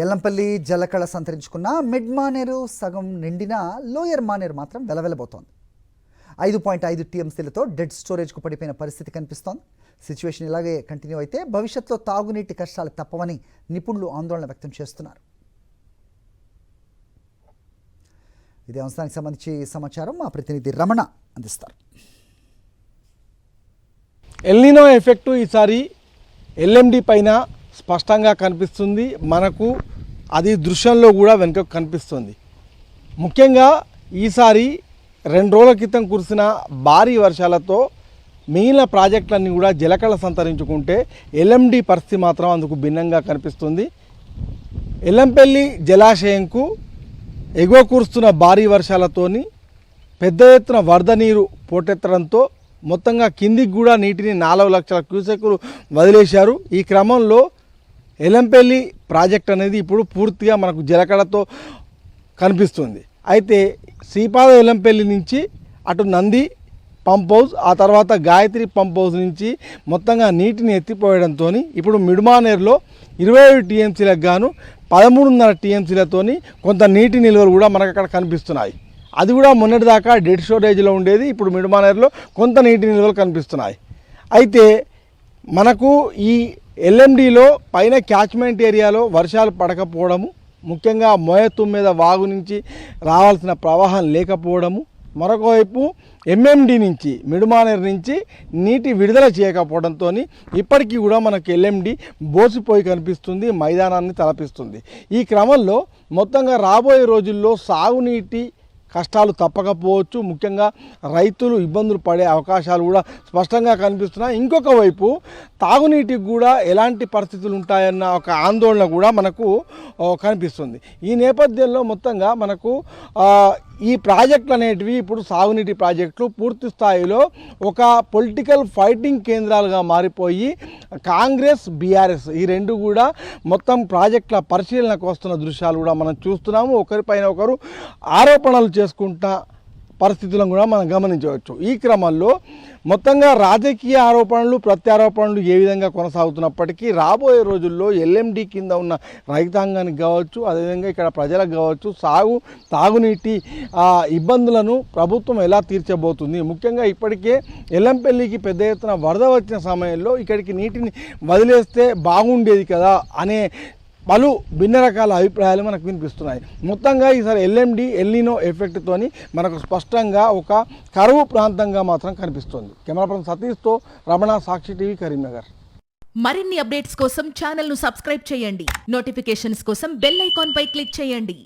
ఎల్లంపల్లి జలకళ సంతరించుకున్న mid Maneru సగం నిండిన lower Maneru మాత్రం వెలవెలబోతోంది. 5.5 టీఎంసీలతో డెడ్ స్టోరేజ్కు పడిపోయిన పరిస్థితి కనిపిస్తోంది. సిచ్యువేషన్ ఇలాగే కంటిన్యూ అయితే భవిష్యత్తులో తాగునీటి కష్టాలు తప్పవని నిపుణులు ఆందోళన వ్యక్తం చేస్తున్నారు. ఇదే అంశానికి సంబంధించి సమాచారం మా ప్రతినిధి రమణ అందిస్తారు. ఎల్నినో ఎఫెక్టు ఈసారి ఎల్ఎండి పైన స్పష్టంగా కనిపిస్తుంది. మనకు అది దృశ్యంలో కూడా వెనుక కనిపిస్తుంది. ముఖ్యంగా ఈసారి 2 రోజుల క్రితం కురిసిన భారీ వర్షాలతో మిగిలిన ప్రాజెక్టులన్నీ కూడా జలకళ సంతరించుకుంటే ఎల్ఎండి పరిస్థితి మాత్రం అందుకు భిన్నంగా కనిపిస్తుంది. ఎల్లంపల్లి జలాశయంకు ఎగువ కురుస్తున్న భారీ వర్షాలతోని పెద్ద ఎత్తున వరద నీరు పోటెత్తడంతో మొత్తంగా కిందికి కూడా నీటిని 4 లక్షల క్యూసెక్కులు వదిలేశారు. ఈ క్రమంలో ఎల్లంపల్లి ప్రాజెక్ట్ అనేది ఇప్పుడు పూర్తిగా మనకు జలకళతో కనిపిస్తుంది. అయితే శ్రీపాద ఎల్లంపల్లి నుంచి అటు నంది పంప్ హౌస్, ఆ తర్వాత గాయత్రి పంప్ హౌస్ నుంచి మొత్తంగా నీటిని ఎత్తిపోయడంతో ఇప్పుడు మిడ్మానేరులో 27 టీఎంసీలకు గాను 13.5 టీఎంసీలతోని కొంత నీటి నిల్వలు కూడా మనకు అక్కడ కనిపిస్తున్నాయి. అది కూడా మొన్నటిదాకా డెడ్ స్టోరేజ్లో ఉండేది. ఇప్పుడు మిడ్మానేరులో కొంత నీటి నిల్వలు కనిపిస్తున్నాయి. అయితే మనకు ఈ ఎల్ఎండిలో పైన క్యాచ్మెంట్ ఏరియాలో వర్షాలు పడకపోవడము, ముఖ్యంగా మోయతుమ్మెద వాగు నుంచి రావాల్సిన ప్రవాహం లేకపోవడము, మరొకవైపు ఎంఎండి నుంచి మిడ్మానేరు నుంచి నీటి విడుదల చేయకపోవడంతో ఇప్పటికీ కూడా మనకు ఎల్ఎండి బోసిపోయి కనిపిస్తుంది, మైదానాన్ని తలపిస్తుంది. ఈ క్రమంలో మొత్తంగా రాబోయే రోజుల్లో సాగునీటి కష్టాలు తప్పకపోవచ్చు. ముఖ్యంగా రైతులు ఇబ్బందులు పడే అవకాశాలు కూడా స్పష్టంగా కనిపిస్తున్నాయి. ఇంకొక వైపు తాగునీటికి కూడా ఎలాంటి పరిస్థితులు ఉంటాయన్న ఒక ఆందోళన కూడా మనకు కనిపిస్తుంది. ఈ నేపథ్యంలో మొత్తంగా మనకు ఈ ప్రాజెక్టులు అనేటివి ఇప్పుడు సాగునీటి ప్రాజెక్టులు పూర్తి స్థాయిలో ఒక పొలిటికల్ ఫైటింగ్ కేంద్రాలుగా మారిపోయి కాంగ్రెస్ బీఆర్ఎస్ ఈ రెండు కూడా మొత్తం ప్రాజెక్టుల పరిశీలనకు వస్తున్న దృశ్యాలు కూడా మనం చూస్తున్నాము. ఒకరిపైన ఒకరు ఆరోపణలు చేసుకుంటా పరిస్థితులను కూడా మనం గమనించవచ్చు. ఈ క్రమంలో మొత్తంగా రాజకీయ ఆరోపణలు ప్రత్యారోపణలు ఏ విధంగా కొనసాగుతున్నప్పటికీ రాబోయే రోజుల్లో ఎల్ఎండి కింద ఉన్న రైతాంగానికి కావచ్చు, అదేవిధంగా ఇక్కడ ప్రజలకు కావచ్చు తాగునీటి ఇబ్బందులను ప్రభుత్వం ఎలా తీర్చబోతుంది. ముఖ్యంగా ఇప్పటికే ఎల్లంపల్లికి పెద్ద ఎత్తున వరద వచ్చిన సమయంలో ఇక్కడికి నీటిని వదిలేస్తే బాగుండేది కదా అనే పలు భిన్న రకాల అభిప్రాయాలు మనకు వినిపిస్తున్నాయి. మొత్తంగా ఈసారి ఎల్ఎండి ఎల్నినో ఎఫెక్ట్తోని మనకు స్పష్టంగా ఒక కరువు ప్రాంతంగా మాత్రం కనిపిస్తుంది. కెమెరా పర్సన్ సతీష్తో రమణ, సాక్షి టీవీ, కరీంనగర్. మరిన్ని అప్డేట్స్ కోసం ఛానల్ను సబ్స్క్రైబ్ చేయండి. నోటిఫికేషన్స్ కోసం బెల్ ఐకాన్ పై క్లిక్ చేయండి.